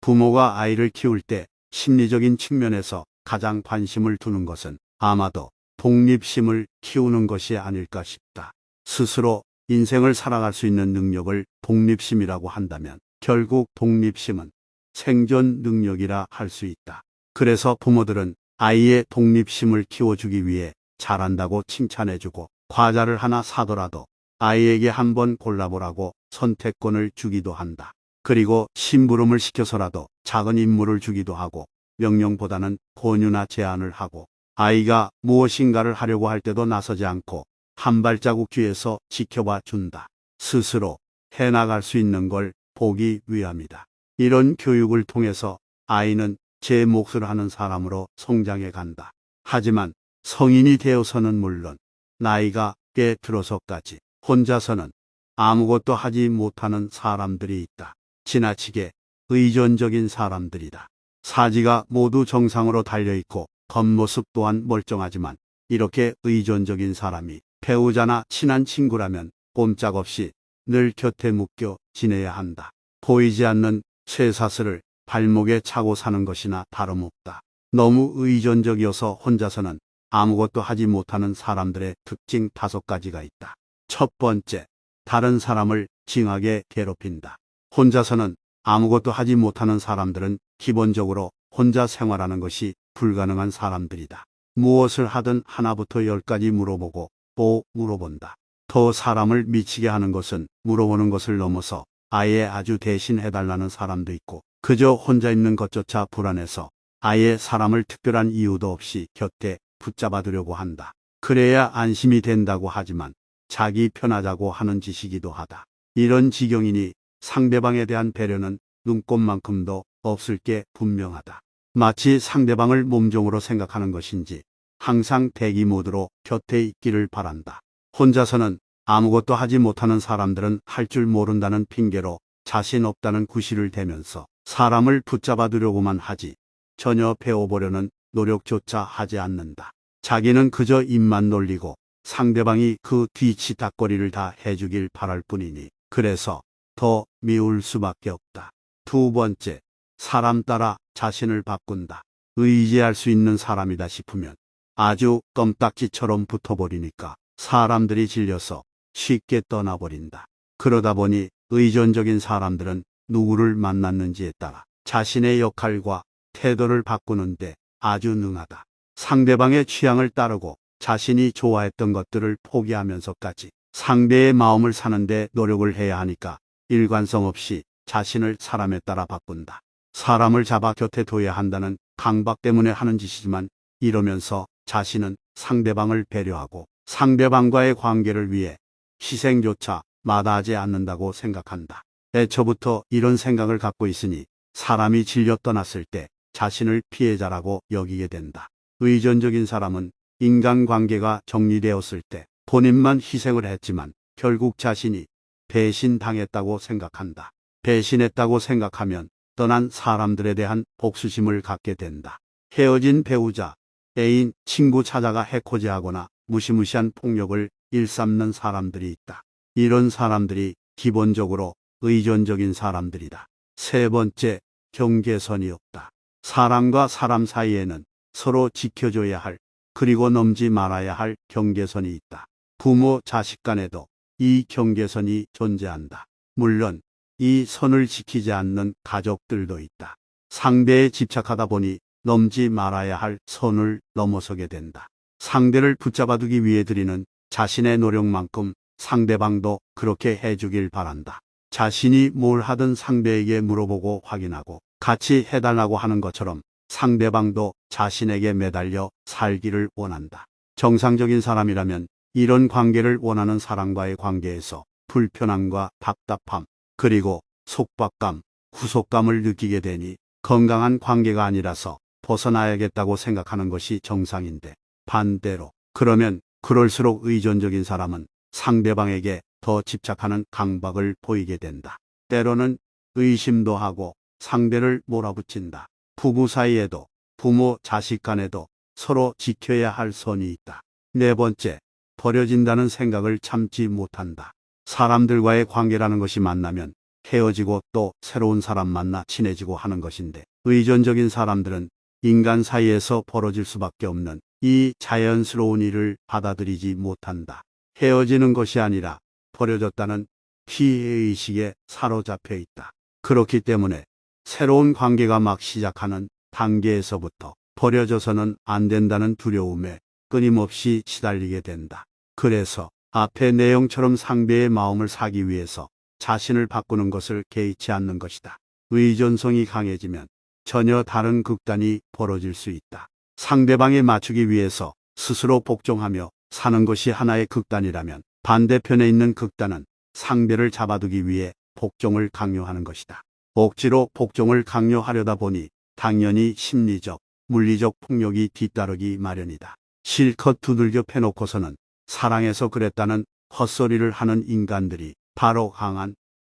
부모가 아이를 키울 때 심리적인 측면에서 가장 관심을 두는 것은 아마도 독립심을 키우는 것이 아닐까 싶다. 스스로 인생을 살아갈 수 있는 능력을 독립심이라고 한다면 결국 독립심은 생존 능력이라 할 수 있다. 그래서 부모들은 아이의 독립심을 키워주기 위해 잘한다고 칭찬해주고 과자를 하나 사더라도 아이에게 한번 골라보라고 선택권을 주기도 한다. 그리고 심부름을 시켜서라도 작은 임무를 주기도 하고 명령보다는 권유나 제안을 하고 아이가 무엇인가를 하려고 할 때도 나서지 않고 한 발자국 뒤에서 지켜봐 준다. 스스로 해나갈 수 있는 걸 보기 위함이다. 이런 교육을 통해서 아이는 제 몫을 하는 사람으로 성장해 간다. 하지만 성인이 되어서는 물론 나이가 꽤 들어서까지 혼자서는 아무것도 하지 못하는 사람들이 있다. 지나치게 의존적인 사람들이다. 사지가 모두 정상으로 달려있고 겉모습 또한 멀쩡하지만 이렇게 의존적인 사람이 배우자나 친한 친구라면 꼼짝없이 늘 곁에 묶여 지내야 한다. 보이지 않는 쇠사슬을 발목에 차고 사는 것이나 다름없다. 너무 의존적이어서 혼자서는 아무것도 하지 못하는 사람들의 특징 5가지가 있다. 첫 번째, 다른 사람을 징하게 괴롭힌다. 혼자서는 아무것도 하지 못하는 사람들은 기본적으로 혼자 생활하는 것이 불가능한 사람들이다. 무엇을 하든 하나부터 10까지 물어보고 또 물어본다. 더 사람을 미치게 하는 것은 물어보는 것을 넘어서 아예 아주 대신해달라는 사람도 있고 그저 혼자 있는 것조차 불안해서 아예 사람을 특별한 이유도 없이 곁에 붙잡아두려고 한다. 그래야 안심이 된다고 하지만 자기 편하자고 하는 짓이기도 하다. 이런 지경이니 상대방에 대한 배려는 눈꼽만큼도 없을 게 분명하다. 마치 상대방을 몸종으로 생각하는 것인지 항상 대기 모드로 곁에 있기를 바란다. 혼자서는 아무것도 하지 못하는 사람들은 할 줄 모른다는 핑계로 자신 없다는 구실을 대면서 사람을 붙잡아두려고만 하지 전혀 배워보려는 노력조차 하지 않는다. 자기는 그저 입만 놀리고 상대방이 그 뒤치다거리를 다 해주길 바랄 뿐이니 그래서 더 미울 수밖에 없다. 두 번째, 사람 따라 자신을 바꾼다. 의지할 수 있는 사람이다 싶으면 아주 껌딱지처럼 붙어버리니까 사람들이 질려서 쉽게 떠나버린다. 그러다 보니 의존적인 사람들은 누구를 만났는지에 따라 자신의 역할과 태도를 바꾸는데 아주 능하다. 상대방의 취향을 따르고 자신이 좋아했던 것들을 포기하면서까지 상대의 마음을 사는데 노력을 해야 하니까 일관성 없이 자신을 사람에 따라 바꾼다. 사람을 잡아 곁에 둬야 한다는 강박 때문에 하는 짓이지만 이러면서 자신은 상대방을 배려하고 상대방과의 관계를 위해 희생조차 마다하지 않는다고 생각한다. 애초부터 이런 생각을 갖고 있으니 사람이 질려 떠났을 때 자신을 피해자라고 여기게 된다. 의존적인 사람은 인간관계가 정리되었을 때 본인만 희생을 했지만 결국 자신이 배신당했다고 생각한다. 배신했다고 생각하면 떠난 사람들에 대한 복수심을 갖게 된다. 헤어진 배우자, 애인, 친구 찾아가 해코지하거나 무시무시한 폭력을 일삼는 사람들이 있다. 이런 사람들이 기본적으로 의존적인 사람들이다. 세 번째, 경계선이 없다. 사람과 사람 사이에는 서로 지켜줘야 할 그리고 넘지 말아야 할 경계선이 있다. 부모, 자식 간에도 이 경계선이 존재한다. 물론 이 선을 지키지 않는 가족들도 있다. 상대에 집착하다 보니 넘지 말아야 할 선을 넘어서게 된다. 상대를 붙잡아두기 위해 드리는 자신의 노력만큼 상대방도 그렇게 해주길 바란다. 자신이 뭘 하든 상대에게 물어보고 확인하고 같이 해달라고 하는 것처럼 상대방도 자신에게 매달려 살기를 원한다. 정상적인 사람이라면 이런 관계를 원하는 사람과의 관계에서 불편함과 답답함, 그리고 속박감, 후속감을 느끼게 되니 건강한 관계가 아니라서 벗어나야겠다고 생각하는 것이 정상인데 반대로 그러면 그럴수록 의존적인 사람은 상대방에게 더 집착하는 강박을 보이게 된다. 때로는 의심도 하고 상대를 몰아붙인다. 부부 사이에도 부모, 자식 간에도 서로 지켜야 할 선이 있다. 네 번째, 버려진다는 생각을 참지 못한다. 사람들과의 관계라는 것이 만나면 헤어지고 또 새로운 사람 만나 친해지고 하는 것인데, 의존적인 사람들은 인간 사이에서 벌어질 수밖에 없는 이 자연스러운 일을 받아들이지 못한다. 헤어지는 것이 아니라 버려졌다는 피해의식에 사로잡혀 있다. 그렇기 때문에 새로운 관계가 막 시작하는 단계에서부터 버려져서는 안 된다는 두려움에 끊임없이 시달리게 된다. 그래서 앞의 내용처럼 상대의 마음을 사기 위해서 자신을 바꾸는 것을 개의치 않는 것이다. 의존성이 강해지면 전혀 다른 극단이 벌어질 수 있다. 상대방에 맞추기 위해서 스스로 복종하며 사는 것이 하나의 극단이라면, 반대편에 있는 극단은 상대를 잡아두기 위해 복종을 강요하는 것이다. 억지로 복종을 강요하려다 보니 당연히 심리적, 물리적 폭력이 뒤따르기 마련이다. 실컷 두들겨 패놓고서는 사랑해서 그랬다는 헛소리를 하는 인간들이 바로 강한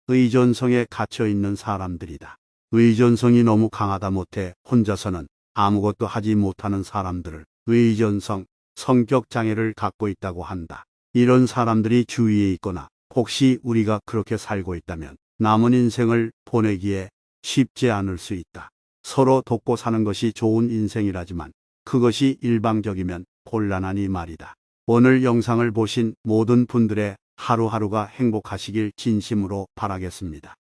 의존성에 갇혀 있는 사람들이다. 의존성이 너무 강하다 못해 혼자서는 아무것도 하지 못하는 사람들을 의존성, 성격 장애를 갖고 있다고 한다. 이런 사람들이 주위에 있거나 혹시 우리가 그렇게 살고 있다면 남은 인생을 보내기에 쉽지 않을 수 있다. 서로 돕고 사는 것이 좋은 인생이라지만 그것이 일방적이면 곤란하니 말이다. 오늘 영상을 보신 모든 분들의 하루하루가 행복하시길 진심으로 바라겠습니다.